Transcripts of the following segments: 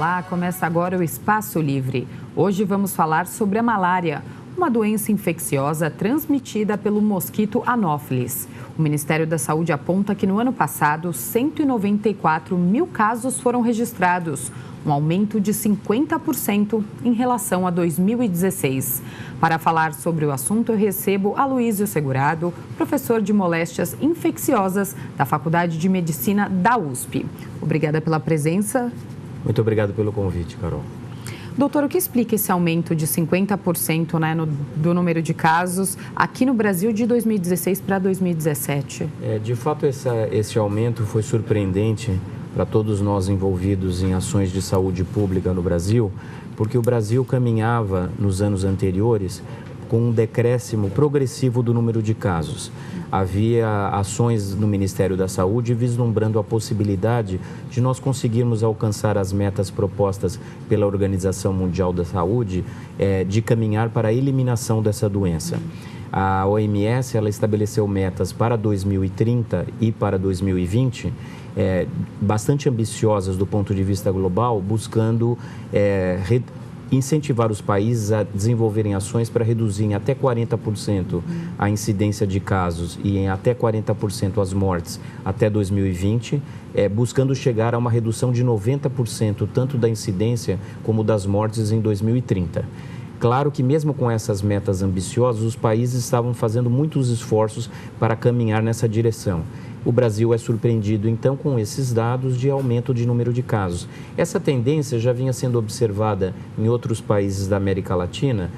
Olá, começa agora o Espaço Livre. Hoje vamos falar sobre a malária, uma doença infecciosa transmitida pelo mosquito Anopheles. O Ministério da Saúde aponta que no ano passado, 194 mil casos foram registrados, um aumento de 50% em relação a 2016. Para falar sobre o assunto, eu recebo Aloísio Segurado, professor de moléstias infecciosas da Faculdade de Medicina da USP. Obrigada pela presença. Muito obrigado pelo convite, Carol. Doutor, o que explica esse aumento de 50% do número de casos aqui no Brasil de 2016 para 2017? De fato, esse aumento foi surpreendente para todos nós envolvidos em ações de saúde pública no Brasil, porque o Brasil caminhava nos anos anteriores com um decréscimo progressivo do número de casos. Havia ações no Ministério da Saúde vislumbrando a possibilidade de nós conseguirmos alcançar as metas propostas pela Organização Mundial da Saúde de caminhar para a eliminação dessa doença. A OMS ela estabeleceu metas para 2030 e para 2020 bastante ambiciosas do ponto de vista global, buscando incentivar os países a desenvolverem ações para reduzir em até 40% a incidência de casos e em até 40% as mortes até 2020, buscando chegar a uma redução de 90% tanto da incidência como das mortes em 2030. Claro que mesmo com essas metas ambiciosas, os países estavam fazendo muitos esforços para caminhar nessa direção. O Brasil é surpreendido, então, com esses dados de aumento de número de casos. Essa tendência já vinha sendo observada em outros países da América Latina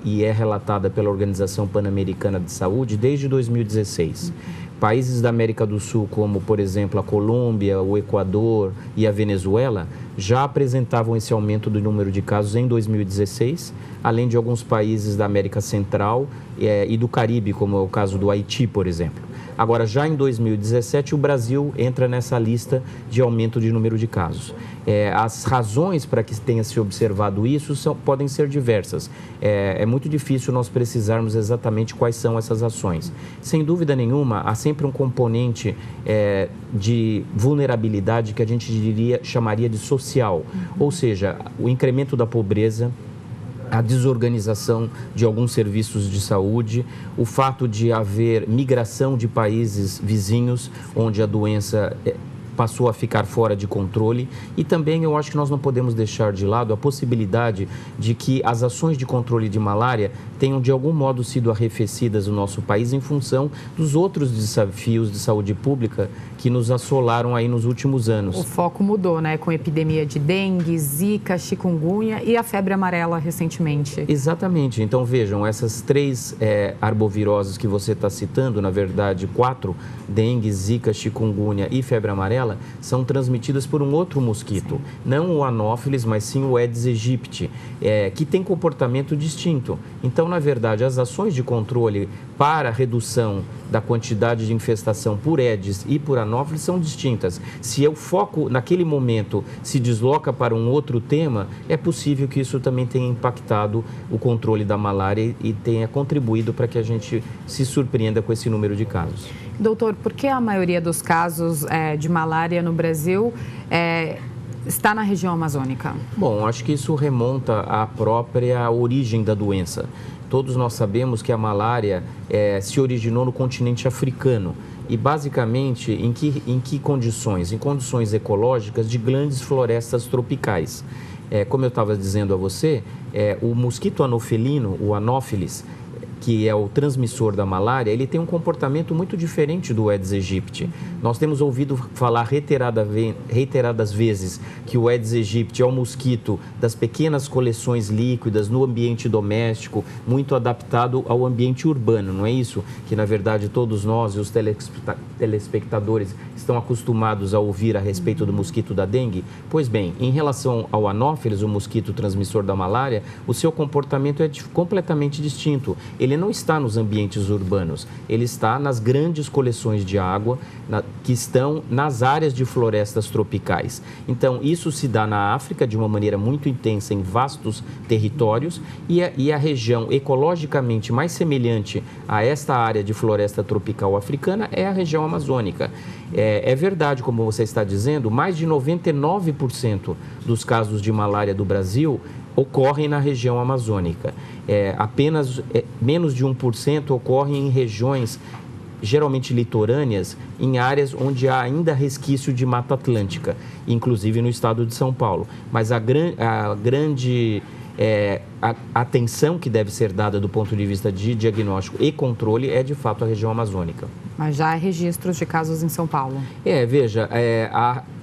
e é relatada pela Organização Pan-Americana de Saúde desde 2016. Países da América do Sul, como, por exemplo, a Colômbia, o Equador e a Venezuela, já apresentavam esse aumento do número de casos em 2016, além de alguns países da América Central e do Caribe, como é o caso do Haiti, por exemplo. Agora, já em 2017, o Brasil entra nessa lista de aumento de número de casos. As razões para que tenha se observado isso podem ser diversas. É muito difícil nós precisarmos exatamente quais são essas ações. Sem dúvida nenhuma, há sempre um componente de vulnerabilidade que a gente chamaria de social, ou seja, o incremento da pobreza, a desorganização de alguns serviços de saúde, o fato de haver migração de países vizinhos onde a doença passou a ficar fora de controle e também eu acho que nós não podemos deixar de lado a possibilidade de que as ações de controle de malária tenham de algum modo sido arrefecidas no nosso país em função dos outros desafios de saúde pública que nos assolaram aí nos últimos anos. O foco mudou, né? Com a epidemia de dengue, zika, chikungunya e a febre amarela recentemente. Exatamente. Então vejam, essas três arboviroses que você está citando, na verdade 4, dengue, zika, chikungunya e febre amarela, são transmitidas por um outro mosquito, não o Anopheles, mas sim o Aedes aegypti, que tem comportamento distinto. Então, na verdade, as ações de controle para a redução da quantidade de infestação por Aedes e por Anopheles são distintas. Se o foco, naquele momento, se desloca para um outro tema, é possível que isso também tenha impactado o controle da malária e tenha contribuído para que a gente se surpreenda com esse número de casos. Doutor, por que a maioria dos casos de malária no Brasil está na região amazônica? Bom, acho que isso remonta à própria origem da doença. Todos nós sabemos que a malária se originou no continente africano e basicamente em que condições? Em condições ecológicas de grandes florestas tropicais. Como eu estava dizendo a você, o mosquito anofelino, o Anopheles, que é o transmissor da malária, ele tem um comportamento muito diferente do Aedes aegypti. Nós temos ouvido falar reiteradas vezes que o Aedes aegypti é o mosquito das pequenas coleções líquidas no ambiente doméstico, muito adaptado ao ambiente urbano, não é isso? Que, na verdade, todos nós e os telespectadores estão acostumados a ouvir a respeito do mosquito da dengue. Pois bem, em relação ao Anopheles, o mosquito transmissor da malária, o seu comportamento é completamente distinto. Ele ele não está nos ambientes urbanos, ele está nas grandes coleções de água que estão nas áreas de florestas tropicais. Então, isso se dá na África de uma maneira muito intensa em vastos territórios e a região ecologicamente mais semelhante a esta área de floresta tropical africana é a região amazônica. É verdade, como você está dizendo, mais de 99% dos casos de malária do Brasil ocorrem na região amazônica. Apenas menos de 1% ocorrem em regiões geralmente litorâneas, em áreas onde há ainda resquício de Mata Atlântica, inclusive no estado de São Paulo. Mas a grande atenção que deve ser dada do ponto de vista de diagnóstico e controle é, de fato, a região amazônica. Mas já há registros de casos em São Paulo? Veja,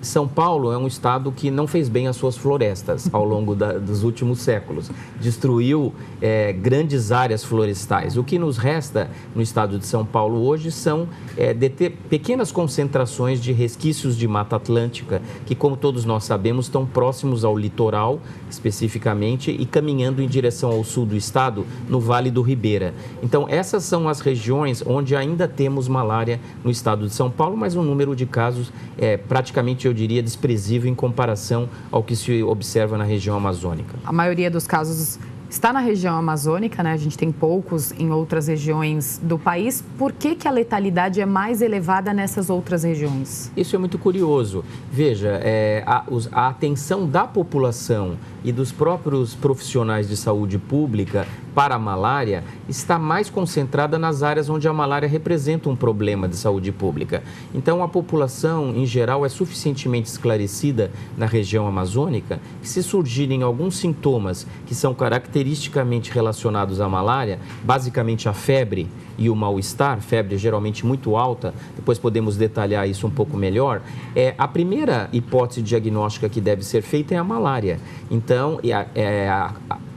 São Paulo é um estado que não fez bem as suas florestas ao longo dos últimos séculos. Destruiu grandes áreas florestais. O que nos resta no estado de São Paulo hoje são pequenas concentrações de resquícios de Mata Atlântica, que, como todos nós sabemos, estão próximos ao litoral, especificamente, e caminhando em direção ao sul do estado, no Vale do Ribeira. Então, essas são as regiões onde ainda temos malária no estado de São Paulo, mas um número de casos praticamente, eu diria, desprezível em comparação ao que se observa na região amazônica. A maioria dos casos está na região amazônica, né? A gente tem poucos em outras regiões do país. Por que a letalidade é mais elevada nessas outras regiões? Isso é muito curioso. Veja, a atenção da população e dos próprios profissionais de saúde pública para a malária está mais concentrada nas áreas onde a malária representa um problema de saúde pública. Então, a população, em geral, é suficientemente esclarecida na região amazônica que, se surgirem alguns sintomas que são caracteristicamente relacionados à malária, basicamente a febre e o mal-estar, febre geralmente muito alta, depois podemos detalhar isso um pouco melhor, a primeira hipótese diagnóstica que deve ser feita é a malária. Então,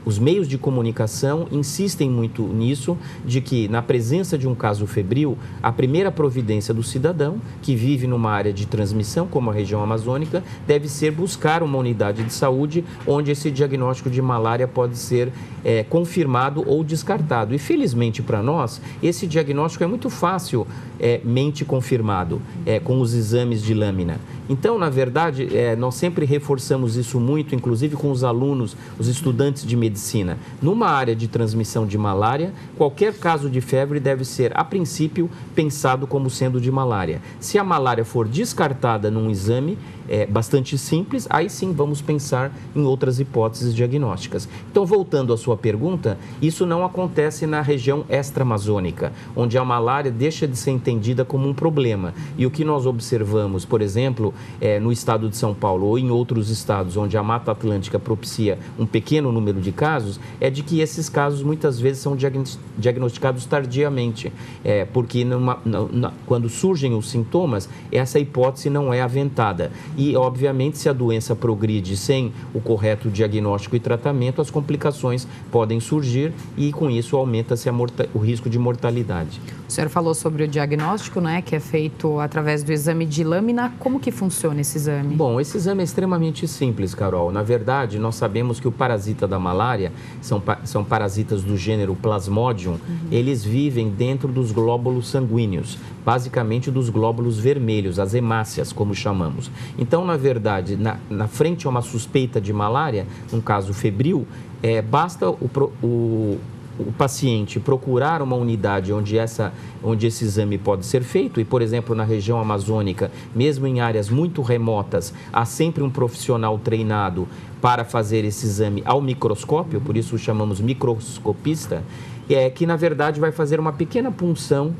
os meios de comunicação insistem muito nisso, de que na presença de um caso febril, a primeira providência do cidadão, que vive numa área de transmissão, como a região amazônica, deve ser buscar uma unidade de saúde onde esse diagnóstico de malária pode ser confirmado ou descartado. E, felizmente para nós, esse diagnóstico é muito facilmente confirmado com os exames de lâmina. Então, na verdade, nós sempre reforçamos isso muito, inclusive com os alunos, os estudantes de medicina. Numa área de transmissão de malária, qualquer caso de febre deve ser, a princípio, pensado como sendo de malária. Se a malária for descartada num exame bastante simples, aí sim vamos pensar em outras hipóteses diagnósticas. Então, voltando à sua pergunta, isso não acontece na região extra-amazônica, onde a malária deixa de ser entendida como um problema. E o que nós observamos, por exemplo, no estado de São Paulo ou em outros estados onde a Mata Atlântica propicia um pequeno número de casos, é de que esses casos muitas vezes são diagnosticados tardiamente, porque quando surgem os sintomas, essa hipótese não é aventada. E, obviamente, se a doença progride sem o correto diagnóstico e tratamento, as complicações podem surgir e, com isso, aumenta-se o risco de mortalidade. O senhor falou sobre o diagnóstico, né, que é feito através do exame de lâmina. Como que funciona esse exame? Bom, esse exame é extremamente simples, Carol. Na verdade, nós sabemos que o parasita da malária são parasitas do gênero Plasmodium. Eles vivem dentro dos glóbulos sanguíneos, basicamente dos glóbulos vermelhos, as hemácias, como chamamos. Então, na verdade, na frente a uma suspeita de malária, um caso febril, basta o paciente procurar uma unidade onde esse exame pode ser feito e, por exemplo, na região amazônica, mesmo em áreas muito remotas, há sempre um profissional treinado para fazer esse exame ao microscópio, por isso o chamamos microscopista, que na verdade vai fazer uma pequena punção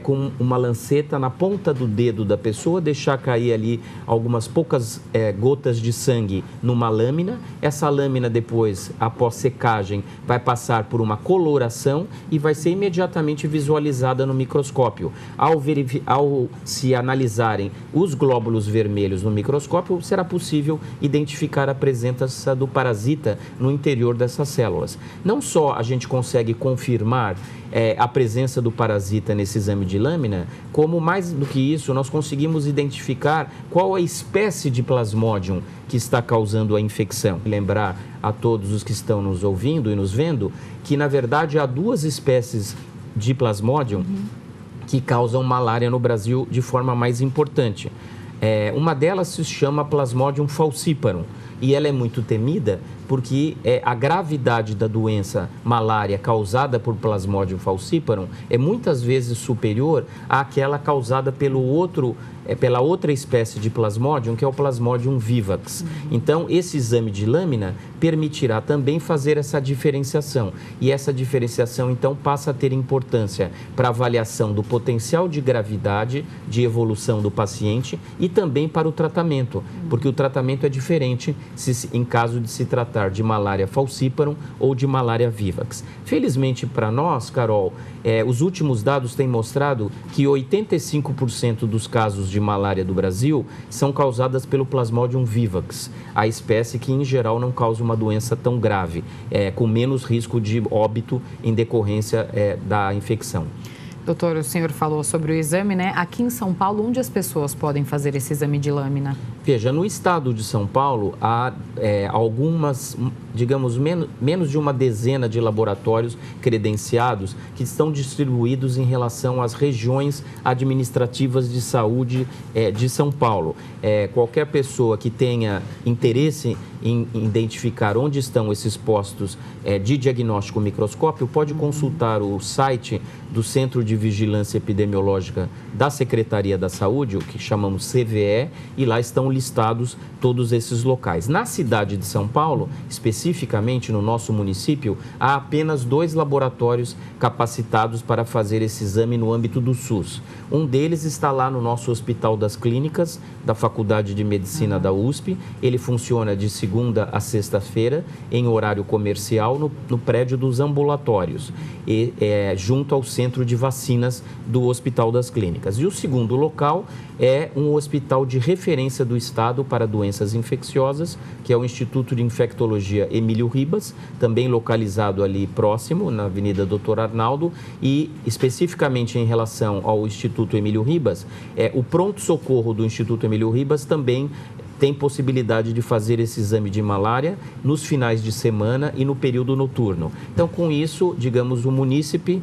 com uma lanceta na ponta do dedo da pessoa, deixar cair ali algumas poucas gotas de sangue numa lâmina. Essa lâmina depois, após secagem, vai passar por uma coloração e vai ser imediatamente visualizada no microscópio. Ao se analisarem os glóbulos vermelhos no microscópio, será possível identificar a presença do parasita no interior dessas células. Não só a gente consegue confirmar a presença do parasita nesse exame de lâmina, como mais do que isso, nós conseguimos identificar qual a espécie de Plasmodium que está causando a infecção. Lembrar a todos os que estão nos ouvindo e nos vendo que, na verdade, há duas espécies de Plasmodium que causam malária no Brasil de forma mais importante. Uma delas se chama Plasmodium falciparum e ela é muito temida porque a gravidade da doença malária causada por Plasmodium falciparum é muitas vezes superior àquela causada pela outra espécie de Plasmodium, que é o Plasmodium vivax. Então, esse exame de lâmina permitirá também fazer essa diferenciação. E essa diferenciação, então, passa a ter importância para a avaliação do potencial de gravidade, de evolução do paciente e também para o tratamento, porque o tratamento é diferente em caso de se tratar de malária falciparum ou de malária vivax. Felizmente para nós, Carol, os últimos dados têm mostrado que 85% dos casos de malária do Brasil são causadas pelo Plasmodium vivax, a espécie que em geral não causa uma doença tão grave, com menos risco de óbito em decorrência da infecção. Doutor, o senhor falou sobre o exame, né? Aqui em São Paulo, onde as pessoas podem fazer esse exame de lâmina? Veja, no estado de São Paulo, há algumas, digamos, menos de uma dezena de laboratórios credenciados que estão distribuídos em relação às regiões administrativas de saúde de São Paulo. Qualquer pessoa que tenha interesse em identificar onde estão esses postos de diagnóstico microscópio pode consultar o site do Centro de Vigilância Epidemiológica da Secretaria da Saúde, o que chamamos CVE, e lá estão listados todos esses locais. Na cidade de São Paulo, especificamente no nosso município, há apenas 2 laboratórios capacitados para fazer esse exame no âmbito do SUS. Um deles está lá no nosso Hospital das Clínicas, da Faculdade de Medicina da USP. Ele funciona de segunda a sexta-feira, em horário comercial, no prédio dos ambulatórios, junto ao Centro de Vacinas do Hospital das Clínicas. E o segundo local é um hospital de referência do Estado para doenças infecciosas, que é o Instituto de Infectologia Emílio Ribas, também localizado ali próximo, na Avenida Doutor Arnaldo, e especificamente em relação ao Instituto Emílio Ribas, o pronto-socorro do Instituto Emílio Ribas também tem possibilidade de fazer esse exame de malária nos finais de semana e no período noturno. Então, com isso, digamos, o munícipe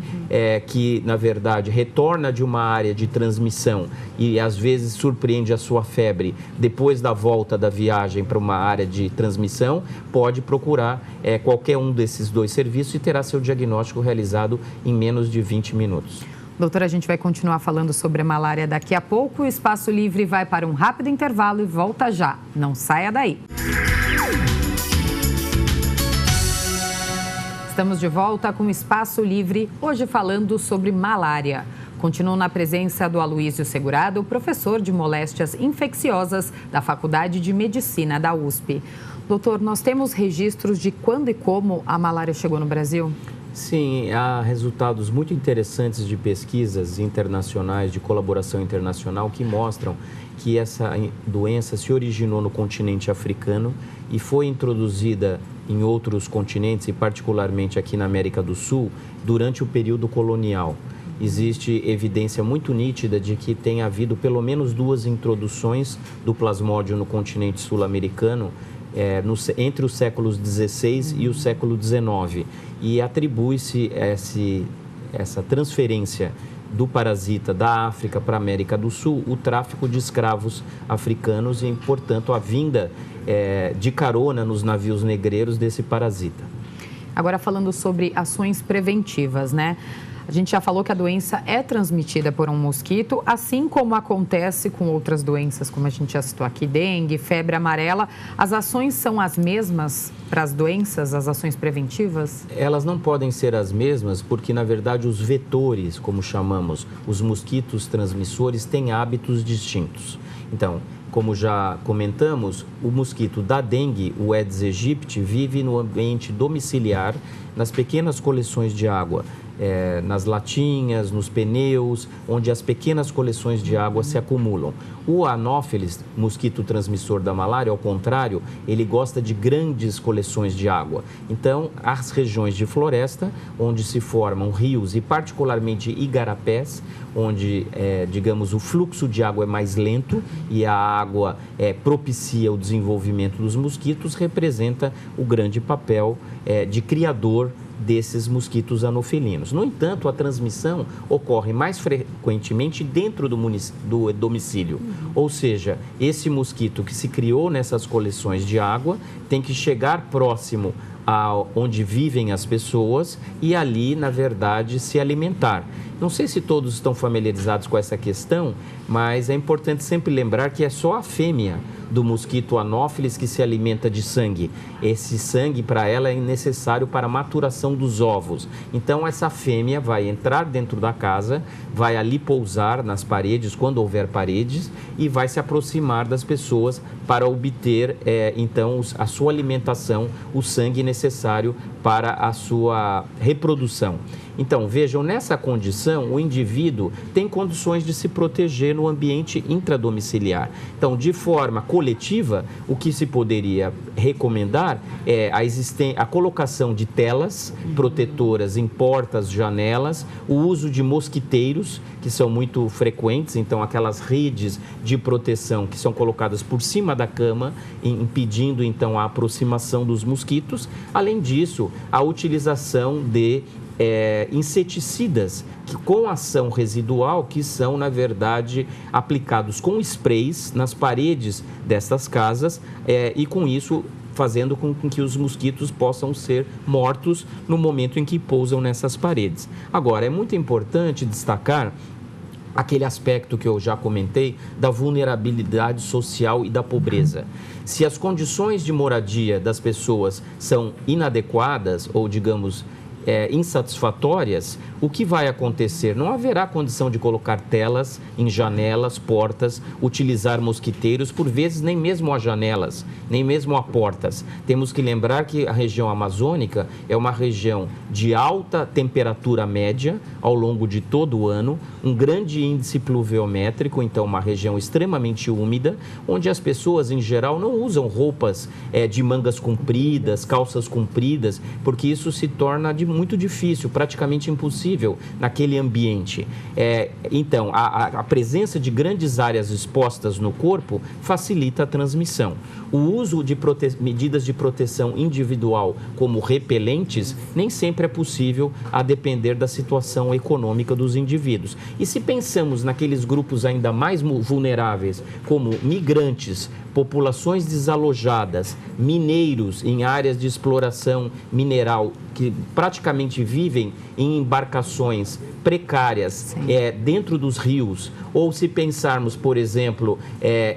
que, na verdade, retorna de uma área de transmissão e, às vezes, surpreende a sua febre depois da volta da viagem para uma área de transmissão, pode procurar qualquer um desses 2 serviços e terá seu diagnóstico realizado em menos de 20 minutos. Doutora, a gente vai continuar falando sobre a malária daqui a pouco. O Espaço Livre vai para um rápido intervalo e volta já. Não saia daí. Estamos de volta com o Espaço Livre, hoje falando sobre malária. Continuo na presença do Aloísio Segurado, professor de moléstias infecciosas da Faculdade de Medicina da USP. Doutor, nós temos registros de quando e como a malária chegou no Brasil? Sim, há resultados muito interessantes de pesquisas internacionais, de colaboração internacional, que mostram que essa doença se originou no continente africano e foi introduzida em outros continentes, e particularmente aqui na América do Sul, durante o período colonial. Existe evidência muito nítida de que tem havido pelo menos 2 introduções do Plasmodium no continente sul-americano, entre os séculos XVI e o século XIX, e atribui-se essa transferência do parasita da África para a América do Sul, o tráfico de escravos africanos e, portanto, a vinda de carona nos navios negreiros desse parasita. Agora, falando sobre ações preventivas, né? A gente já falou que a doença é transmitida por um mosquito, assim como acontece com outras doenças, como a gente já citou aqui, dengue, febre amarela. As ações são as mesmas para as doenças, as ações preventivas? Elas não podem ser as mesmas porque, na verdade, os vetores, como chamamos, os mosquitos transmissores, têm hábitos distintos. Então, como já comentamos, o mosquito da dengue, o Aedes aegypti, vive no ambiente domiciliar, nas pequenas coleções de água nas latinhas, nos pneus, onde as pequenas coleções de água se acumulam. O Anopheles, mosquito transmissor da malária, ao contrário, ele gosta de grandes coleções de água. Então, as regiões de floresta, onde se formam rios e particularmente igarapés, onde, digamos, o fluxo de água é mais lento e a água propicia o desenvolvimento dos mosquitos, representa o grande papel de criador desses mosquitos anofelinos. No entanto, a transmissão ocorre mais frequentemente dentro do domicílio. Ou seja, esse mosquito que se criou nessas coleções de água tem que chegar próximo onde vivem as pessoas e ali, na verdade, se alimentar. Não sei se todos estão familiarizados com essa questão, mas é importante sempre lembrar que é só a fêmea do mosquito Anopheles que se alimenta de sangue. Esse sangue, para ela, é necessário para a maturação dos ovos. Então, essa fêmea vai entrar dentro da casa, vai ali pousar nas paredes, quando houver paredes, e vai se aproximar das pessoas para obter, então, a sua alimentação, o sangue necessário para a sua reprodução. Então, vejam, nessa condição, o indivíduo tem condições de se proteger no ambiente intradomiciliar. Então, de forma coletiva, o que se poderia recomendar é a colocação de telas protetoras em portas, janelas, o uso de mosquiteiros, que são muito frequentes, então aquelas redes de proteção que são colocadas por cima da cama, impedindo então a aproximação dos mosquitos. Além disso, a utilização de inseticidas com ação residual, que são, na verdade, aplicados com sprays nas paredes dessas casas e, com isso, fazendo com que os mosquitos possam ser mortos no momento em que pousam nessas paredes. Agora, é muito importante destacar aquele aspecto que eu já comentei da vulnerabilidade social e da pobreza. Se as condições de moradia das pessoas são inadequadas ou, digamos, insatisfatórias, o que vai acontecer? Não haverá condição de colocar telas em janelas, portas, utilizar mosquiteiros, por vezes nem mesmo a janelas, nem mesmo a portas. Temos que lembrar que a região amazônica é uma região de alta temperatura média ao longo de todo o ano, um grande índice pluviométrico, então uma região extremamente úmida, onde as pessoas em geral não usam roupas de mangas compridas, calças compridas, porque isso se torna muito difícil, praticamente impossível naquele ambiente. Então, a presença de grandes áreas expostas no corpo facilita a transmissão. O uso de medidas de proteção individual, como repelentes, nem sempre é possível a depender da situação econômica dos indivíduos. E se pensamos naqueles grupos ainda mais vulneráveis, como migrantes, populações desalojadas, mineiros em áreas de exploração mineral, que praticamente vivem em embarcações precárias dentro dos rios, ou se pensarmos, por exemplo,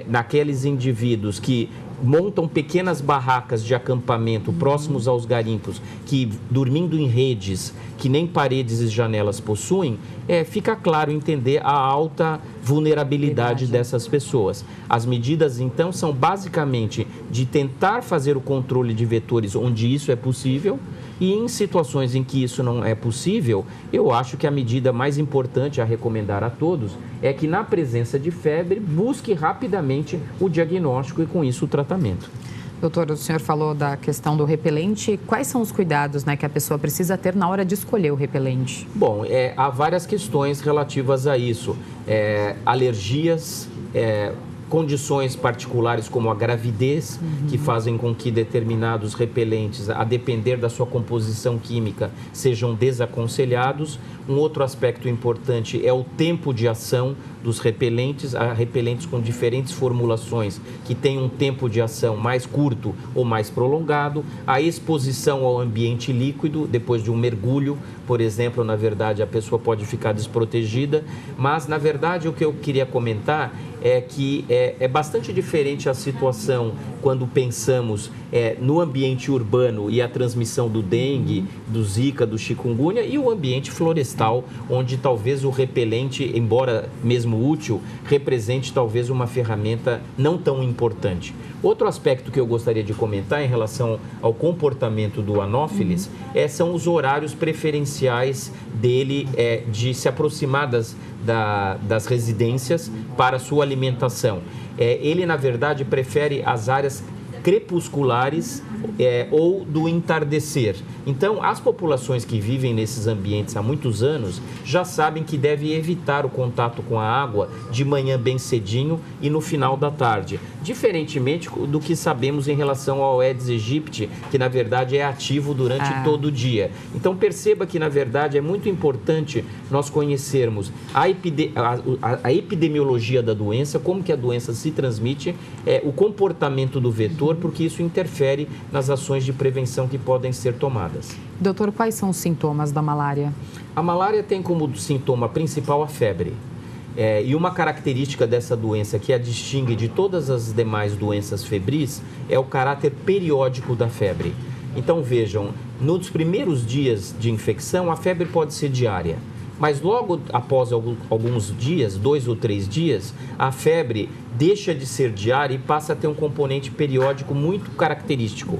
naqueles indivíduos que montam pequenas barracas de acampamento próximos aos garimpos, que dormindo em redes, que nem paredes e janelas possuem, fica claro entender a alta vulnerabilidade dessas pessoas. As medidas, então, são basicamente de tentar fazer o controle de vetores onde isso é possível, e em situações em que isso não é possível, eu acho que a medida mais importante a recomendar a todos é que, na presença de febre, busque rapidamente o diagnóstico e, com isso, o tratamento. Doutor, o senhor falou da questão do repelente. Quais são os cuidados, que a pessoa precisa ter na hora de escolher o repelente? Bom, há várias questões relativas a isso. Alergias, condições particulares como a gravidez, que fazem com que determinados repelentes, a depender da sua composição química, sejam desaconselhados. Um outro aspecto importante é o tempo de ação dos repelentes. Há repelentes com diferentes formulações que têm um tempo de ação mais curto ou mais prolongado. A exposição ao ambiente líquido, depois de um mergulho, por exemplo, na verdade, a pessoa pode ficar desprotegida. Mas, na verdade, o que eu queria comentar é que É bastante diferente a situação quando pensamos no ambiente urbano e a transmissão do dengue, do zika, do chikungunya, e o ambiente florestal, onde talvez o repelente, embora mesmo útil, represente talvez uma ferramenta não tão importante. Outro aspecto que eu gostaria de comentar em relação ao comportamento do Anopheles são os horários preferenciais dele de se aproximar das residências para sua alimentação. Ele, na verdade, prefere as áreas crepusculares ou do entardecer. Então, as populações que vivem nesses ambientes há muitos anos já sabem que devem evitar o contato com a água de manhã bem cedinho e no final da tarde, diferentemente do que sabemos em relação ao Aedes aegypti, que na verdade é ativo durante todo o dia. Então, perceba que na verdade é muito importante nós conhecermos a epidemiologia da doença, como que a doença se transmite, o comportamento do vetor, porque isso interfere nas ações de prevenção que podem ser tomadas. Doutor, quais são os sintomas da malária? A malária tem como sintoma principal a febre. E uma característica dessa doença que a distingue de todas as demais doenças febris é o caráter periódico da febre. Então vejam, nos primeiros dias de infecção a febre pode ser diária. Mas logo após alguns dias, 2 ou 3 dias, a febre deixa de ser diária e passa a ter um componente periódico muito característico.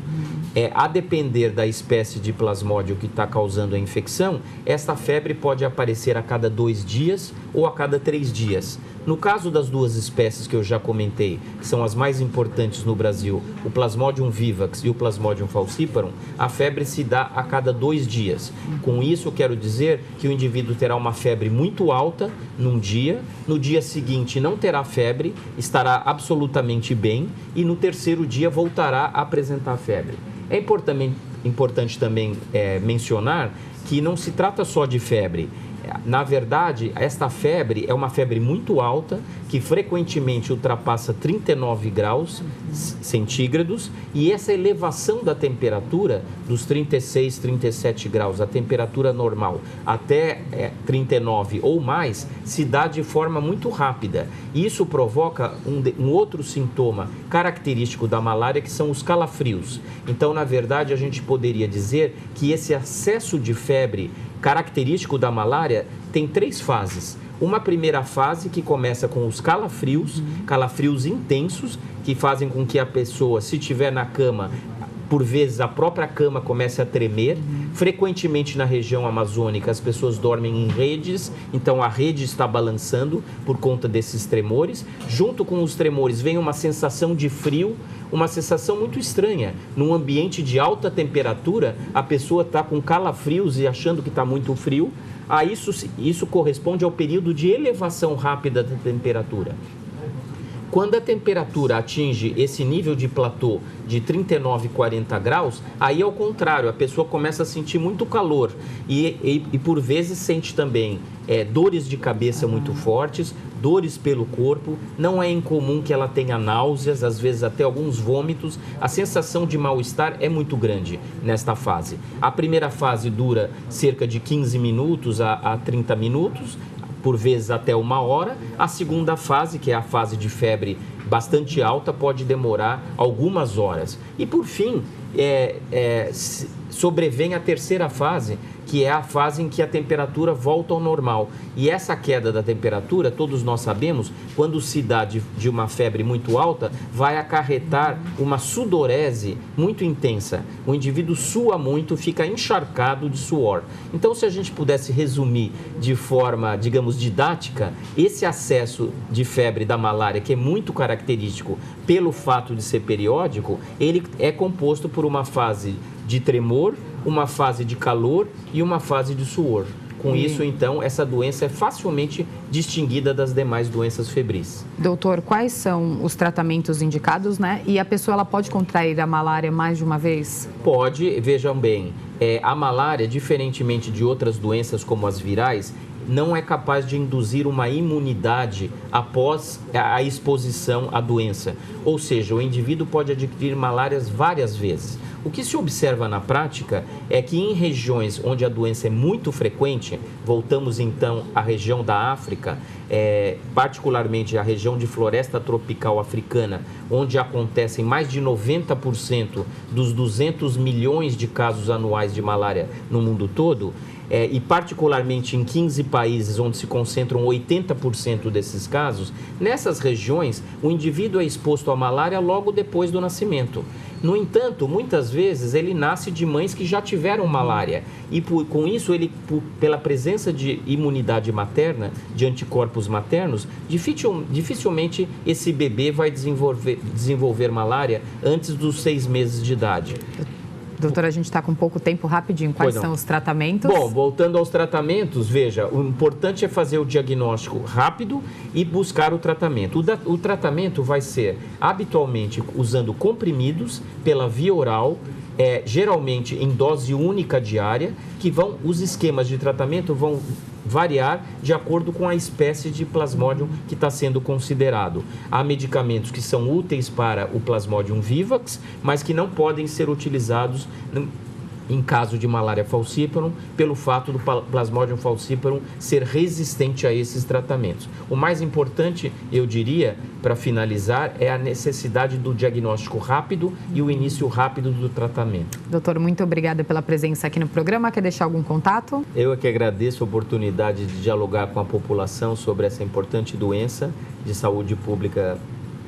A depender da espécie de plasmódio que está causando a infecção, esta febre pode aparecer a cada 2 dias ou a cada 3 dias. No caso das duas espécies que eu já comentei, que são as mais importantes no Brasil, o Plasmodium vivax e o Plasmodium falciparum, a febre se dá a cada 2 dias. Com isso, quero dizer que o indivíduo terá uma febre muito alta num dia, no dia seguinte não terá febre, estará absolutamente bem e no terceiro dia voltará a apresentar febre. É importante também mencionar que não se trata só de febre. Na verdade, esta febre é uma febre muito alta, que frequentemente ultrapassa 39 graus centígrados, e essa elevação da temperatura dos 36, 37 graus, a temperatura normal, até 39 ou mais, se dá de forma muito rápida. E isso provoca um outro sintoma característico da malária, que são os calafrios. Então, na verdade, a gente poderia dizer que esse acesso de febre característico da malária tem 3 fases. Uma primeira fase que começa com os calafrios intensos, que fazem com que a pessoa, se estiver na cama, por vezes a própria cama comece a tremer. Frequentemente na região amazônica as pessoas dormem em redes, então a rede está balançando por conta desses tremores. Junto com os tremores vem uma sensação de frio, uma sensação muito estranha. Num ambiente de alta temperatura, a pessoa está com calafrios e achando que está muito frio. Isso corresponde ao período de elevação rápida da temperatura. Quando a temperatura atinge esse nível de platô de 39, 40 graus, aí ao contrário, a pessoa começa a sentir muito calor e por vezes sente também dores de cabeça muito fortes, dores pelo corpo. Não é incomum que ela tenha náuseas, às vezes até alguns vômitos. A sensação de mal-estar é muito grande nesta fase. A primeira fase dura cerca de 15 minutos a 30 minutos, por vezes até 1 hora. A segunda fase, que é a fase de febre bastante alta, pode demorar algumas horas. E por fim, sobrevém a terceira fase, que é a fase em que a temperatura volta ao normal. E essa queda da temperatura, todos nós sabemos, quando se dá de uma febre muito alta, vai acarretar uma sudorese muito intensa. O indivíduo sua muito, fica encharcado de suor. Então, se a gente pudesse resumir de forma, digamos, didática, esse acesso de febre da malária, que é muito característico pelo fato de ser periódico, ele é composto por uma fase de tremor, uma fase de calor e uma fase de suor. Com isso, então, essa doença é facilmente distinguida das demais doenças febris. Doutor, quais são os tratamentos indicados, né? E a pessoa ela pode contrair a malária mais de uma vez? Pode, vejam bem. A malária, diferentemente de outras doenças como as virais, não é capaz de induzir uma imunidade após a exposição à doença. Ou seja, o indivíduo pode adquirir malária várias vezes. O que se observa na prática é que em regiões onde a doença é muito frequente, voltamos então à região da África, particularmente a região de floresta tropical africana, onde acontecem mais de 90% dos 200 milhões de casos anuais de malária no mundo todo, e particularmente em 15 países onde se concentram 80% desses casos, nessas regiões o indivíduo é exposto à malária logo depois do nascimento. No entanto, muitas vezes ele nasce de mães que já tiveram malária e com isso pela presença de imunidade materna, de anticorpos maternos, dificilmente esse bebê vai desenvolver malária antes dos 6 meses de idade. Doutora, a gente está com pouco tempo, rapidinho. Quais são os tratamentos? Bom, voltando aos tratamentos, veja, o importante é fazer o diagnóstico rápido e buscar o tratamento. O tratamento vai ser habitualmente usando comprimidos pela via oral, geralmente em dose única diária, os esquemas de tratamento vão variar de acordo com a espécie de Plasmodium que está sendo considerado. Há medicamentos que são úteis para o Plasmodium vivax, mas que não podem ser utilizados em caso de malária falciparum, pelo fato do Plasmodium falciparum ser resistente a esses tratamentos. O mais importante, eu diria, para finalizar, é a necessidade do diagnóstico rápido e o início rápido do tratamento. Doutor, muito obrigada pela presença aqui no programa. Quer deixar algum contato? Eu é que agradeço a oportunidade de dialogar com a população sobre essa importante doença de saúde pública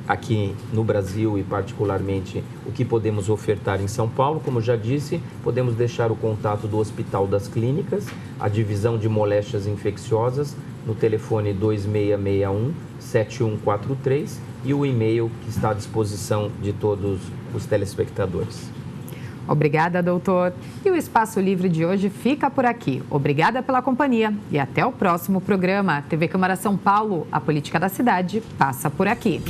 aqui no Brasil e particularmente o que podemos ofertar em São Paulo. Como já disse, podemos deixar o contato do Hospital das Clínicas, a divisão de moléstias infecciosas, no telefone 2661-7143 e o e-mail que está à disposição de todos os telespectadores. Obrigada, doutor. E o Espaço Livre de hoje fica por aqui. Obrigada pela companhia e até o próximo programa. TV Câmara São Paulo, a política da cidade passa por aqui.